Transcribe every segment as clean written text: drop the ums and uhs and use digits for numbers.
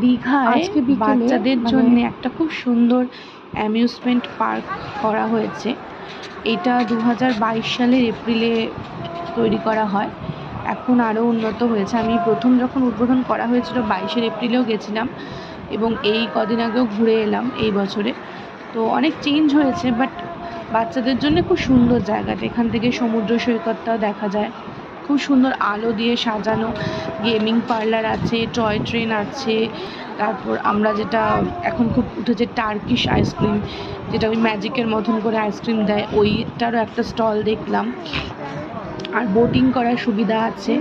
দীঘায় আজকে বিকেলে বাচ্চাদের জন্য একটা খুব সুন্দর অ্যামিউজমেন্ট পার্ক করা হয়েছে। এটা 2022 সালের এপ্রিলে তৈরি করা হয়। এখন আরও উন্নত হয়েছে। আমি প্রথম যখন উদ্বোধন করা হয়েছিল 22 এপ্রিলেও গেছিলাম এবং এই কদিন আগেও ঘুরে এলাম এই বছরে। তো অনেক চেঞ্জ হয়েছে, বাট বাচ্চাদের জন্য খুব সুন্দর জায়গাটা। এখান থেকে সমুদ্র সৈকতটাও দেখা যায়। খুব সুন্দর আলো দিয়ে সাজানো, গেমিং পার্লার আছে, টয় ট্রেন আছে, তারপর আমরা যেটা এখন খুব উঠেছে টার্কিশ আইসক্রিম, যেটা ওই ম্যাজিকের মতন করে আইসক্রিম দেয়, ওইটারও একটা স্টল দেখলাম। আর বোটিং করার সুবিধা আছে।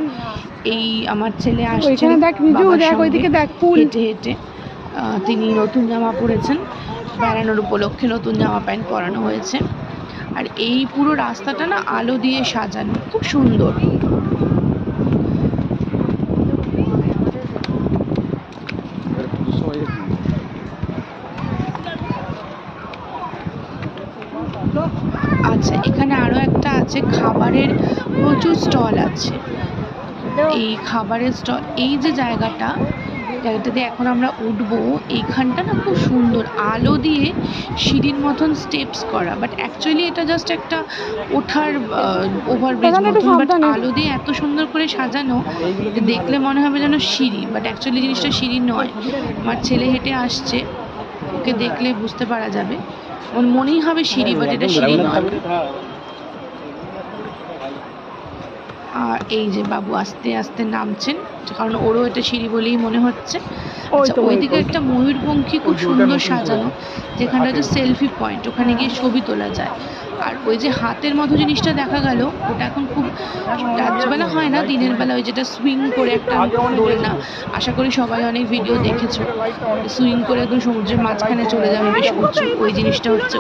এই আমার ছেলে আসছে বাবার সঙ্গে হেঁটে হেঁটে। তিনি নতুন জামা পরেছেন, বেড়ানোর উপলক্ষে নতুন জামা প্যান্ট পরানো হয়েছে। আর এই পুরো রাস্তাটা না আলো দিয়ে সাজানো, খুব সুন্দর। আচ্ছা, এখানে আরও একটা আছে, খাবারের প্রচুর স্টল আছে। এই খাবারের স্টল, এই যে জায়গাটাতে এখন আমরা উঠবো, এইখানটা না খুব সুন্দর আলো দিয়ে সিঁড়ির মতন স্টেপস করা, বাট অ্যাকচুয়ালি এটা জাস্ট একটা ওঠার ওভারব্রিজ মতন, বাট আলো দিয়ে এত সুন্দর করে সাজানো যে দেখলে মনে হবে যেন সিঁড়ি, বাট অ্যাকচুয়ালি জিনিসটা সিঁড়ি নয়। আমার ছেলে হেঁটে আসছে, ওকে দেখলে বুঝতে পারা যাবে, ওর মনেই হবে সিঁড়ি, বাট এটা সিঁড়ি নয়। আর এই যে বাবু আস্তে আস্তে নামছেন, কারণ ওরও এটা সিঁড়ি বলেই মনে হচ্ছে। আচ্ছা, ওইদিকে একটা ময়ূরপঙ্খী খুব সুন্দর সাজানো, যেখানটা হচ্ছে সেলফি পয়েন্ট, ওখানে গিয়ে ছবি তোলা যায়। আর ওই যে হাতের মতো জিনিসটা দেখা গেল, ওটা এখন খুব রাত্রিবেলা হয় না, দিনের বেলা ওই যেটা সুইং করে একটা দোলনা, আশা করি সবাই অনেক ভিডিও দেখেছো, সুইং করে একদম সমুদ্রের মাঝখানে চলে যাবে বেশ উঁচু, ওই জিনিসটা হচ্ছে।